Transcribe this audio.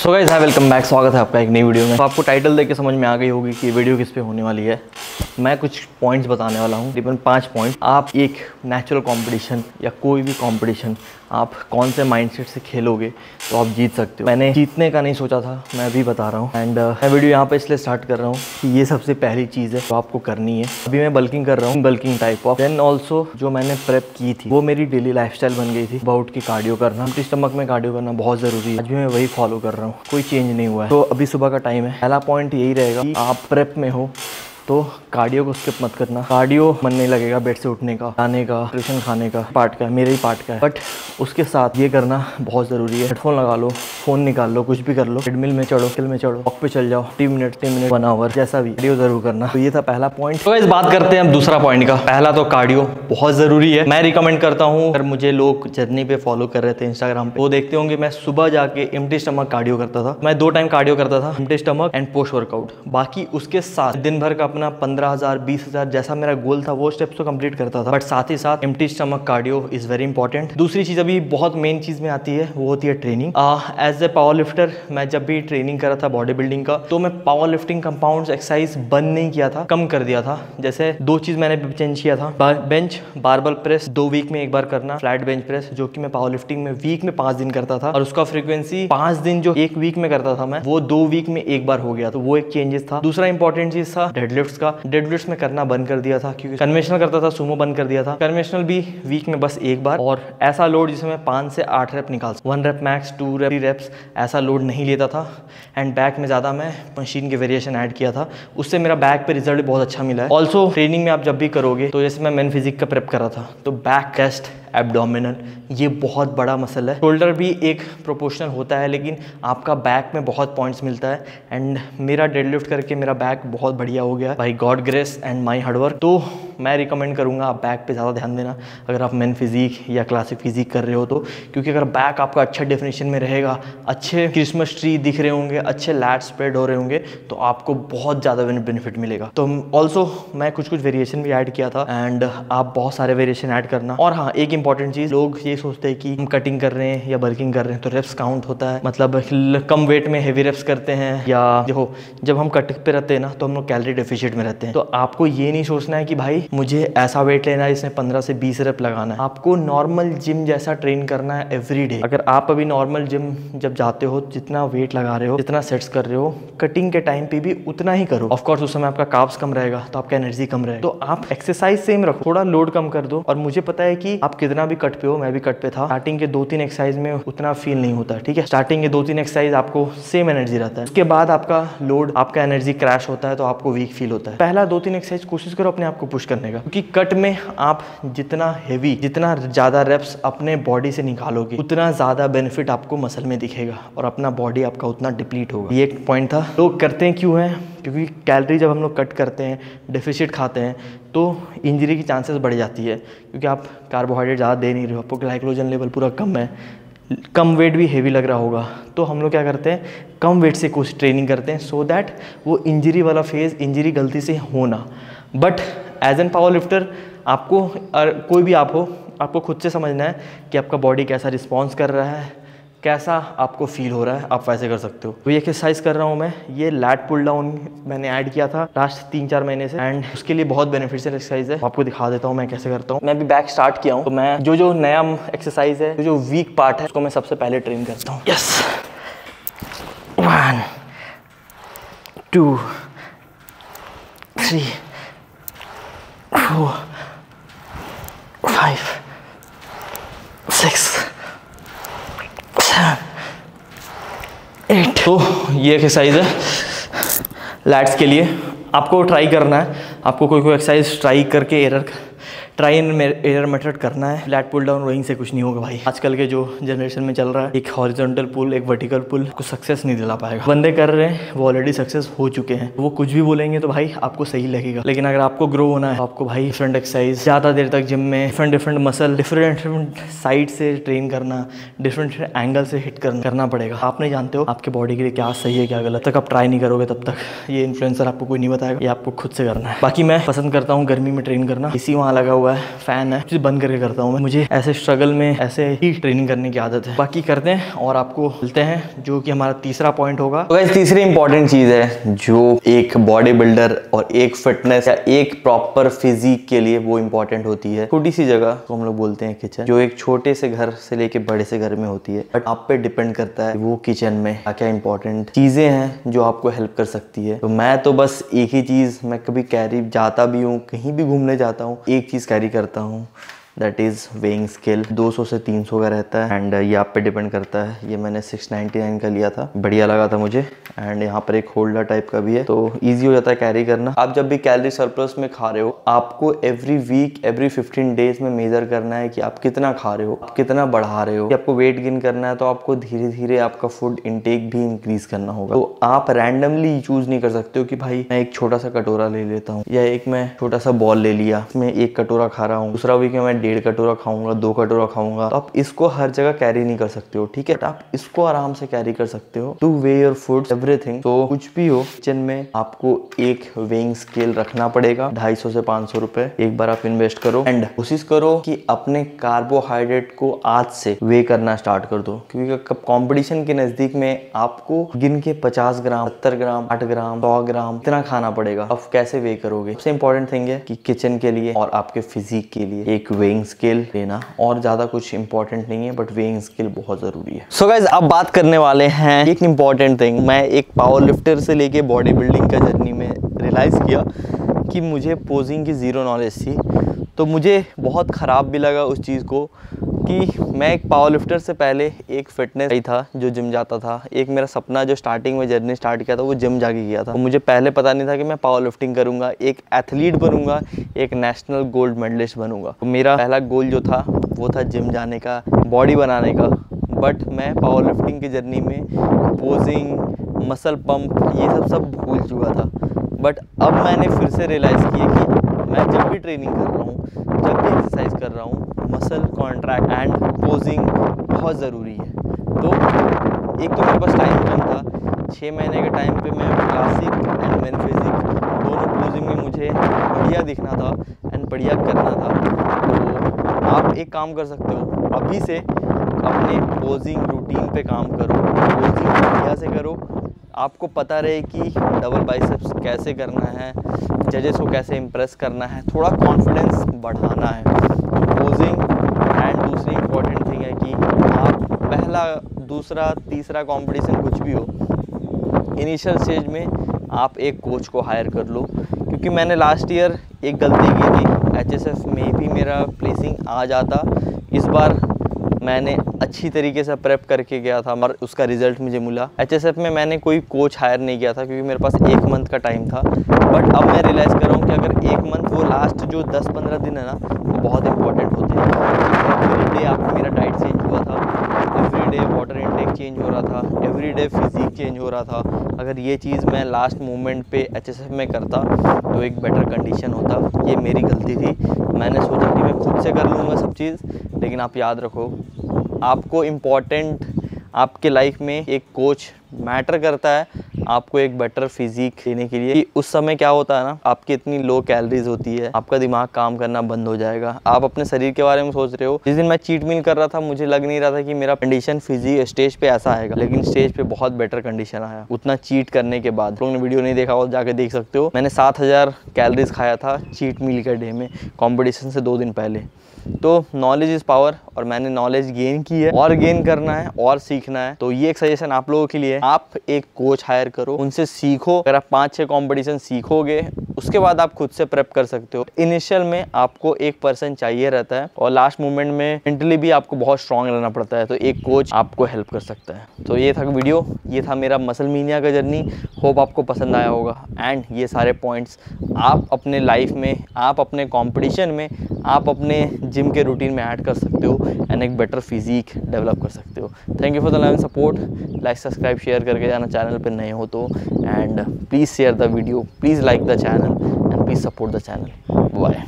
So guys hi, welcome back. स्वागत है आपका एक नई वीडियो में। तो आपको टाइटल देख के समझ में आ गई होगी कि वीडियो किस पे होने वाली है। मैं कुछ पॉइंट्स बताने वाला हूँ, तकरीबन 5 पॉइंट। आप एक नेचुरल कंपटीशन या कोई भी कंपटीशन आप कौन से माइंडसेट से खेलोगे तो आप जीत सकते हो। मैंने जीतने का नहीं सोचा था, मैं अभी बता रहा हूँ। एंड मैं वीडियो यहाँ पे इसलिए स्टार्ट कर रहा हूँ कि ये सबसे पहली चीज़ है जो आपको करनी है। अभी मैं बल्किंग कर रहा हूँ, bulking type of. Then also जो मैंने प्रेप की थी वो मेरी डेली लाइफस्टाइल बन गई थी। अबाउट की कार्डियो करना, एम्प्टी स्टमक में कार्डियो करना बहुत ज़रूरी है। आज भी मैं वही फॉलो कर रहा हूँ, कोई चेंज नहीं हुआ है। तो अभी सुबह का टाइम है। पहला पॉइंट यही रहेगा कि आप प्रेप में हो तो कार्डियो को स्किप मत करना। कार्डियो मन नहीं लगेगा बेड से उठने का, खाने का, न्यूट्रिशन खाने का पार्ट का है, मेरे ही पार्ट का है। बट उसके साथ ये करना बहुत ज़रूरी है। हेडफोन लगा लो, फ़ोन निकाल लो, कुछ भी कर लो, ट्रेडमिल में चढ़ो, किल में चढ़ो, वॉक पे चल जाओ, 3 मिनट 1 आवर, जैसा भी कार्डियो जरूर करना। तो ये था पहला पॉइंट। तो इस बात करते हैं हम दूसरा पॉइंट का। पहला तो कार्डियो बहुत ज़रूरी है। मैं रिकमेंड करता हूँ, अगर मुझे लोग जर्नी पे फॉलो कर रहे थे इंस्टाग्राम पे, वो देखते होंगे मैं सुबह जाके एम्प्टी स्टमक कार्डियो करता था। मैं 2 टाइम कार्डियो करता था, empty stomach and post workout. बाकी उसके साथ दिन भर का अपना 15,000 20,000 जैसा मेरा गोल था वो स्टेप्स तो कंप्लीट करता था। बट साथ ही साथ empty stomach cardio is very important. दूसरी चीज अभी बहुत मेन चीज में आती है, वो होती है training. As a power lifter मैं जब भी ट्रेनिंग कर रहा था बॉडी बिल्डिंग का, तो मैं पावर लिफ्टिंग कंपाउंड्स एक्सरसाइज बंद नहीं किया था, कम कर दिया था। जैसे 2 चीज मैंने चेंज किया था। बेंच बारबल प्रेस 2 वीक में एक बार करना, फ्लैट बेंच प्रेस जो कि मैं पावर लिफ्टिंग में वीक में 5 दिन करता था, और उसका फ्रीक्वेंसी 5 दिन जो 1 वीक में करता था मैं, वो 2 वीक में एक बार हो गया। तो वो एक चेंजेस था। दूसरा इंपॉर्टेंट चीज था डेडलिफ्ट्स का। डेडलिफ्ट्स में करना बंद कर दिया था, क्योंकि कन्वेंशनल करता था, सुमो बंद कर दिया था। कन्वेंशनल भी वीक में बस एक बार, और ऐसा लोड जिसमें 5 से 8 रेप निकाल, 1 रेप मैक्स, 2 रेप, 3 रेप्स, ऐसा लोड नहीं लेता था। एंड बैक में ज़्यादा मैं मशीन के वेरिएशन ऐड किया था, उससे मेरा बैक पे रिजल्ट बहुत अच्छा मिला है। ऑल्सो ट्रेनिंग में आप जब भी करोगे, तो जैसे मैं मेन फिजिक का प्रेप कर रहा था, तो बैक, चेस्ट, एब्डोमिनल, ये बहुत बड़ा मसल है। शोल्डर भी एक प्रोपोर्शनल होता है, लेकिन आपका बैक में बहुत पॉइंट्स मिलता है। एंड मेरा डेडलिफ्ट करके मेरा बैक बहुत बढ़िया हो गया by God grace and my hard work. तो मैं रिकमेंड करूंगा आप बैक पे ज़्यादा ध्यान देना अगर आप मेन फिजिक या क्लासिक फिजिक कर रहे हो तो, क्योंकि अगर बैक आपका अच्छा डेफिनेशन में रहेगा, अच्छे क्रिसमस ट्री दिख रहे होंगे, अच्छे लैट स्प्रेड हो रहे होंगे, तो आपको बहुत ज़्यादा बेनिफिट मिलेगा। तो ऑल्सो मैं कुछ वेरिएशन भी ऐड किया था, एंड आप बहुत सारे वेरिएशन ऐड करना। और हाँ, एक इंपॉर्टेंट चीज़, लोग ये सोचते हैं कि हम कटिंग कर रहे हैं या बल्किंग कर रहे हैं तो रेप्स काउंट होता है, मतलब कम वेट में हेवी रेप्स करते हैं, या देखो जब हम कट पे रहते हैं ना तो हम लोग कैलोरी डेफिशिएंट में रहते हैं। तो आपको ये नहीं सोचना है कि भाई मुझे ऐसा वेट लेना है जिसमें 15 से 20 रेप लगाना है। आपको नॉर्मल जिम जैसा ट्रेन करना है एवरी डे। अगर आप अभी नॉर्मल जिम जब जाते हो, जितना वेट लगा रहे हो, जितना सेट्स कर रहे हो, कटिंग के टाइम पे भी उतना ही करो। ऑफ कोर्स उस समय आपका कार्ब्स कम रहेगा तो आपका एनर्जी कम रहेगा। तो आप एक्सरसाइज सेम रखो, थोड़ा लोड कम कर दो। और मुझे पता है कि आप कितना भी कट पे हो, मैं भी कट पे था, स्टार्टिंग के 2-3 एक्सरसाइज में उतना फील नहीं होता, ठीक है। स्टार्टिंग के 2-3 एक्सरसाइज आपको सेम एनर्जी रहता है, उसके बाद आपका लोड, आपका एनर्जी क्रैश होता है, तो आपको वीक फील होता है। पहला 2-3 एक्सरसाइज कोशिश करो अपने आप को पुश करने का, क्योंकि कट में आप जितना हेवी, जितना ज्यादा रेप्स अपने बॉडी से निकालोगे, उतना ज्यादा बेनिफिट आपको मसल में दिखेगा और अपना बॉडी आपका उतना डिप्लीट होगा। ये एक पॉइंट था। लोग करते हैं क्यों है, क्योंकि कैलोरी जब हम लोग कट करते हैं, डेफिशिट खाते हैं, तो इंजरी की चांसेस बढ़ जाती है, क्योंकि आप कार्बोहाइड्रेट ज़्यादा दे नहीं रहे हो, आपको ग्लाइकोजन लेवल पूरा कम है, कम वेट भी हेवी लग रहा होगा। तो हम लोग क्या करते हैं, कम वेट से कुछ ट्रेनिंग करते हैं, सो दैट वो इंजरी वाला फेज, इंजरी गलती से हो ना। But as an power lifter आपको, कोई भी आप हो, आपको खुद से समझना है कि आपका बॉडी कैसा रिस्पॉन्स कर रहा है, कैसा आपको फील हो रहा है, आप वैसे कर सकते हो। तो ये एक्सरसाइज कर रहा हूँ मैं, ये लैट पुल डाउन मैंने ऐड किया था लास्ट 3-4 महीने से, एंड उसके लिए बहुत बेनिफिशियल एक्सरसाइज है। आपको दिखा देता हूँ मैं कैसे करता हूँ। मैं भी बैक स्टार्ट किया हूँ, तो मैं जो नया एक्सरसाइज है, जो वीक पार्ट है, उसको मैं सबसे पहले ट्रेन करता हूँ। यस, 1 2 3 4 5 6 7 8। तो ये एक्सरसाइज है लैट्स के लिए। आपको ट्राई करना है, आपको कोई एक्सरसाइज ट्राई करके ट्राई एंड एरर मेथड करना है। लैट पुल डाउन वहीं से कुछ नहीं होगा भाई। आजकल के जो जनरेशन में चल रहा है, एक हॉरिजॉन्टल पुल, एक वर्टिकल पुल, को सक्सेस नहीं दिला पाएगा। बंदे कर रहे हैं, वो ऑलरेडी सक्सेस हो चुके हैं, वो कुछ भी बोलेंगे तो भाई आपको सही लगेगा। लेकिन अगर आपको ग्रो होना है, तो आपको भाई डिफरेंट एक्सरसाइज, ज़्यादा देर तक जिम में डिफरेंट मसल, डिफरेंट साइड से ट्रेन करना, डिफरेंट एंगल से हिट करना पड़ेगा। आप नहीं जानते हो आपके बॉडी के लिए क्या सही है क्या गलत। तक आप ट्राई नहीं करोगे तब तक ये इन्फ्लुएंसर आपको कोई नहीं बताएगा, ये आपको खुद से करना है। बाकी मैं पसंद करता हूँ गर्मी में ट्रेन करना। इसी वहाँ लगा हुआ हुआ है, फैन है, चीज़ बंद करके करता हूँ मैं। मुझे ऐसे स्ट्रगल में ऐसे ही ट्रेनिंग करने की आदत है। बाकी करते हैं और आपको मिलते हैं जो कि हमारा तीसरा पॉइंट होगा। तो गाइस तीसरी इंपॉर्टेंट चीज़ है जो एक बॉडी बिल्डर और एक फिटनेस या एक प्रॉपर फिजिक के लिए वो इंपॉर्टेंट होती है। छोटी सी जगह तो हम लोग बोलते हैं किचन, जो एक छोटे से घर से लेके बड़े से घर में होती है, बट आप पे डिपेंड करता है वो किचन में क्या क्या इंपॉर्टेंट चीजें हैं जो आपको हेल्प कर सकती है। तो मैं तो बस एक ही चीज, मैं कभी कैरी जाता भी हूँ, कहीं भी घूमने जाता हूँ, एक चीज कैरी करता हूँ, दैट इज़ वेइंग स्केल। 200 से 300 का रहता है एंड ये आप पे डिपेंड करता है। ये मैंने 699 का लिया था, बढ़िया लगा था मुझे। एंड यहाँ पर एक होल्डर टाइप का भी है, तो ईजी हो जाता है कैरी करना। आप जब भी कैलोरी सरप्लस में खा रहे हो, आपको एवरी वीक, एवरी 15 डेज में मेजर करना है कि आप कितना खा रहे हो, आप कितना बढ़ा रहे हो। कि आपको वेट गेन करना है तो आपको धीरे धीरे आपका फूड इनटेक भी इंक्रीज करना होगा। तो आप रैंडमली चूज नहीं कर सकते हो कि भाई मैं एक छोटा सा कटोरा ले लेता हूँ या एक मैं छोटा सा बॉल ले लिया, मैं एक कटोरा खा रहा हूँ, दूसरा वीक में मैं 1.5 कटोरा खाऊंगा, 2 कटोरा खाऊंगा। तो आप इसको हर जगह कैरी नहीं कर सकते हो, ठीक है। आप इसको आराम से कैरी कर सकते हो। Two way your food everything. तो कुछ भी हो, किचन में आपको एक वेइंग स्केल रखना पड़ेगा। 250 से 500 रुपए एक बार आप इन्वेस्ट करो एंड कोशिश करो कि अपने कार्बोहाइड्रेट को आज से वे करना स्टार्ट कर दो, क्योंकि कंपटीशन के नजदीक में आपको गिन के 50 ग्राम, 70 ग्राम, 8 ग्राम, 100 ग्राम इतना खाना पड़ेगा। अब कैसे वे करोगे? सबसे इंपॉर्टेंट थिंग है कि किचन के लिए और आपके फिजिक के लिए एक वेइंग स्केल लेना, और ज्यादा कुछ इंपॉर्टेंट नहीं है, बट वेइंग स्केल बहुत जरूरी है। सो गाइस अब बात करने वाले हैं एक इंपॉर्टेंट थिंग। मैं एक पावर लिफ्टर से लेके बॉडी बिल्डिंग का जर्नी में रियलाइज किया कि मुझे पोजिंग की ज़ीरो नॉलेज थी। तो मुझे बहुत ख़राब भी लगा उस चीज़ को कि मैं एक पावर लिफ्टर से पहले एक फिटनेस ही था जो जिम जाता था। एक मेरा सपना जो स्टार्टिंग में जर्नी स्टार्ट किया था वो जिम जाके किया था। मुझे पहले पता नहीं था कि मैं पावर लिफ्टिंग करूँगा, एक एथलीट बनूंगा, एक नेशनल गोल्ड मेडलिस्ट बनूंगा। तो मेरा पहला गोल जो था वो था जिम जाने का, बॉडी बनाने का। बट मैं पावर लिफ्टिंग की जर्नी में पोजिंग, मसल पंप ये सब भूल चुका था। बट अब मैंने फिर से रियलाइज़ किया कि मैं जब भी ट्रेनिंग कर रहा हूँ, जब भी एक्सरसाइज कर रहा हूँ, मसल कॉन्ट्रैक्ट एंड पोजिंग बहुत ज़रूरी है। तो एक तो मेरे पास टाइम कम था, 6 महीने के टाइम पे मैं क्लासिक एंड मैन फिजिक दोनों पोजिंग में मुझे बढ़िया दिखना था एंड बढ़िया करना था। तो आप एक काम कर सकते हो, अभी से अपने पोजिंग रूटीन पे काम करो, पोजिंग बढ़िया से करो। आपको पता रहे कि डबल बाइसेप्स कैसे करना है, जजेस को कैसे इम्प्रेस करना है, थोड़ा कॉन्फिडेंस बढ़ाना है। तो पोजिंग एंड दूसरी इम्पॉर्टेंट थिंग है कि आप पहला, दूसरा, तीसरा कंपटीशन कुछ भी हो, इनिशियल स्टेज में आप एक कोच को हायर कर लो। क्योंकि मैंने लास्ट ईयर एक गलती की थी, एचएसएफ में भी मेरा प्लेसिंग आ जाता। इस बार मैंने अच्छी तरीके से प्रेप करके गया था और उसका रिजल्ट मुझे मिला। एचएसएफ में मैंने कोई कोच हायर नहीं किया था क्योंकि मेरे पास 1 मंथ का टाइम था। बट अब मैं रियलाइज़ कर रहा हूँ कि अगर 1 मंथ, वो लास्ट जो 10-15 दिन है ना, वो बहुत इंपॉर्टेंट होते हैं। एवरी डे आप मेरा डाइट चेंज हुआ था, every day water intake change हो रहा था, एवरी डे फिजिक चेंज हो रहा था। अगर ये चीज़ मैं लास्ट मोमेंट पे एचएसएफ में करता तो एक बेटर कंडीशन होता। ये मेरी गलती थी। मैंने सोचा कि मैं खुद से कर लूँगा सब चीज़, लेकिन आप याद रखो, आपको इम्पॉर्टेंट आपके लाइफ में एक कोच मैटर करता है आपको एक बेटर फिजिक देने के लिए। कि उस समय क्या होता है ना, आपकी इतनी लो कैलोरीज होती है, आपका दिमाग काम करना बंद हो जाएगा, आप अपने शरीर के बारे में सोच रहे हो। जिस दिन मैं चीट मील कर रहा था, मुझे लग नहीं रहा था कि मेरा कंडीशन फिजिक स्टेज पे ऐसा आएगा, लेकिन स्टेज पे बहुत बेटर कंडीशन आया उतना चीट करने के बाद। लोगों ने वीडियो नहीं देखा हो, जाके देख सकते हो। मैंने 7000 कैलोरीज खाया था चीट मील के डे में, कॉम्पिटिशन से 2 दिन पहले। तो नॉलेज इज़ पावर, और मैंने नॉलेज गेन की है, और गेन करना है और सीखना है। तो ये एक सजेशन आप लोगों के लिए, आप एक कोच हायर करो, उनसे सीखो। अगर आप 5-6 कंपटीशन सीखोगे, उसके बाद आप खुद से प्रेप कर सकते हो। इनिशियल में आपको एक पर्सन चाहिए रहता है, और लास्ट मोमेंट में मेंटली भी आपको बहुत स्ट्रांग रहना पड़ता है। तो एक कोच आपको हेल्प कर सकता है। तो ये था वीडियो, ये था मेरा मसल मीनिया का जर्नी। होप आपको पसंद आया होगा। एंड ये सारे पॉइंट्स आप अपने लाइफ में, आप अपने कॉम्पिटिशन में, आप अपने जिम के रूटीन में ऐड कर सकते हो एंड एक बेटर फिजिक डेवलप कर सकते हो। Thank you for the love and support. Like, subscribe, share करके जाना चैनल पे नए हो तो, and please share the video, please like the channel and please support the channel. Bye.